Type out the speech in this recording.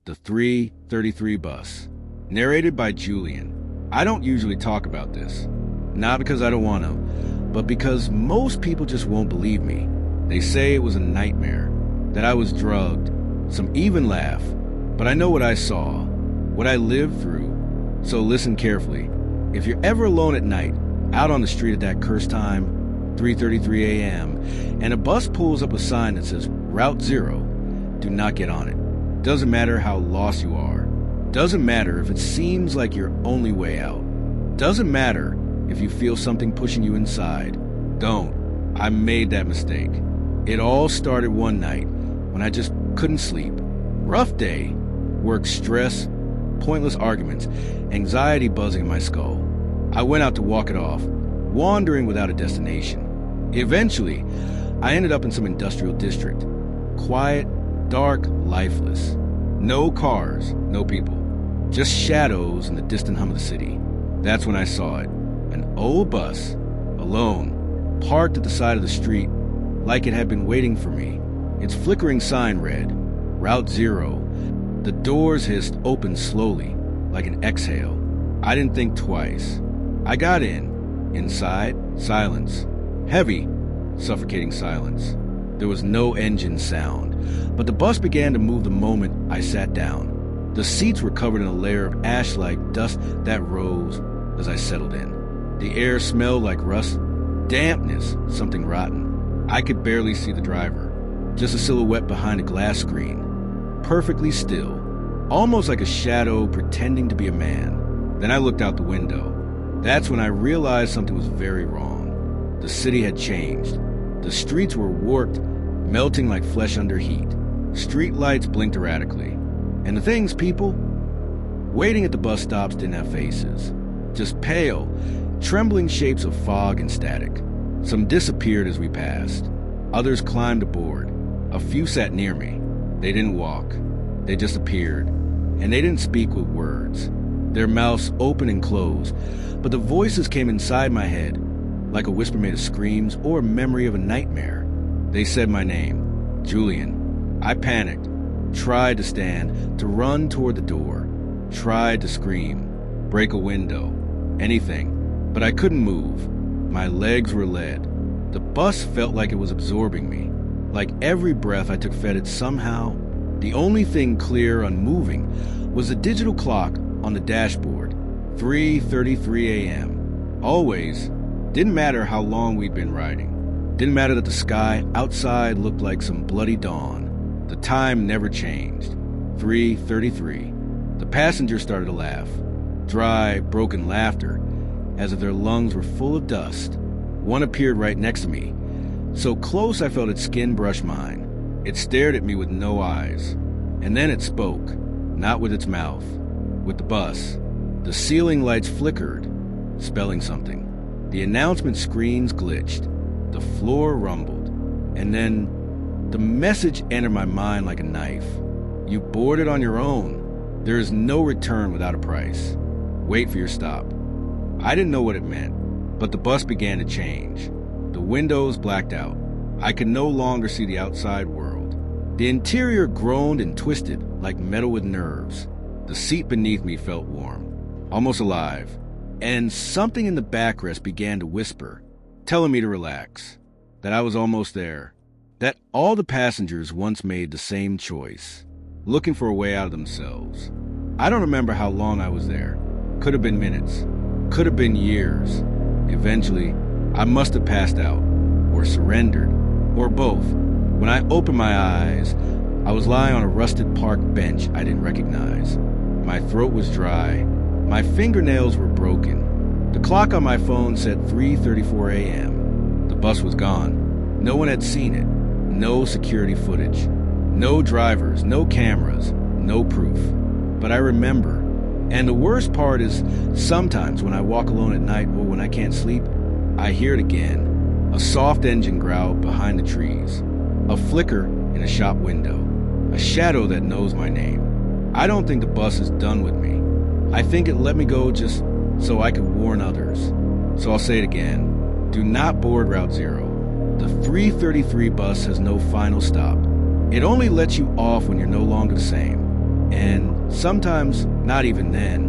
The 3:33 Bus. Narrated by Julian. I don't usually talk about this. Not because I don't want to, but because most people just won't believe me. They say it was a nightmare, that I was drugged. Some even laugh. But I know what I saw, what I lived through. So listen carefully. If you're ever alone at night, out on the street at that cursed time, 3:33 a.m., and a bus pulls up a sign that says Route 0, do not get on it. Doesn't matter how lost you are. Doesn't matter if it seems like your only way out. Doesn't matter if you feel something pushing you inside. Don't. I made that mistake. It all started one night when I just couldn't sleep. Rough day, work stress, pointless arguments, anxiety buzzing in my skull. I went out to walk it off, wandering without a destination. Eventually, I ended up in some industrial district. Quiet, dark, lifeless. No cars, no people. Just shadows and the distant hum of the city. That's when I saw it. An old bus, alone, parked at the side of the street, like it had been waiting for me. Its flickering sign read, Route 0. The doors hissed open slowly, like an exhale. I didn't think twice. I got in. Inside, silence. Heavy, suffocating silence. There was no engine sound, but the bus began to move the moment I sat down. The seats were covered in a layer of ash-like dust that rose as I settled in. The air smelled like rust, dampness, something rotten. I could barely see the driver, just a silhouette behind a glass screen. Perfectly still, almost like a shadow pretending to be a man. Then I looked out the window. That's when I realized something was very wrong. The city had changed. The streets were warped, melting like flesh under heat. Street lights blinked erratically. And the things, people, waiting at the bus stops didn't have faces. Just pale, trembling shapes of fog and static. Some disappeared as we passed. Others climbed aboard. A few sat near me. They didn't walk. They just appeared. And they didn't speak with words. Their mouths open and closed. But the voices came inside my head, like a whisper made of screams or a memory of a nightmare. They said my name, Julian. I panicked, tried to stand, to run toward the door, tried to scream, break a window, anything, but I couldn't move. My legs were lead. The bus felt like it was absorbing me. Like every breath I took fed it somehow. The only thing clear, unmoving, was the digital clock on the dashboard, 3:33 a.m. Always. Didn't matter how long we'd been riding. Didn't matter that the sky outside looked like some bloody dawn. The time never changed. 3:33. The passengers started to laugh. Dry, broken laughter, as if their lungs were full of dust. One appeared right next to me. So close I felt its skin brush mine. It stared at me with no eyes. And then it spoke, not with its mouth, with the bus. The ceiling lights flickered, spelling something. The announcement screens glitched. The floor rumbled. And then the message entered my mind like a knife. You boarded on your own. There is no return without a price. Wait for your stop. I didn't know what it meant, but the bus began to change. The windows blacked out. I could no longer see the outside world. The interior groaned and twisted like metal with nerves. The seat beneath me felt warm, almost alive. And something in the backrest began to whisper, telling me to relax, that I was almost there, that all the passengers once made the same choice, looking for a way out of themselves. I don't remember how long I was there. Could have been minutes, could have been years. Eventually, I must have passed out, or surrendered, or both. When I opened my eyes, I was lying on a rusted park bench I didn't recognize. My throat was dry. My fingernails were broken. The clock on my phone said 3:34 a.m. The bus was gone. No one had seen it. No security footage. No drivers, no cameras, no proof. But I remember. And the worst part is, sometimes when I walk alone at night or when I can't sleep, I hear it again. A soft engine growl behind the trees. A flicker in a shop window. A shadow that knows my name. I don't think the bus is done with me. I think it let me go just so I could warn others. So I'll say it again. Do not board Route 0. The 3:33 bus has no final stop. It only lets you off when you're no longer the same. And Sometimes, not even then.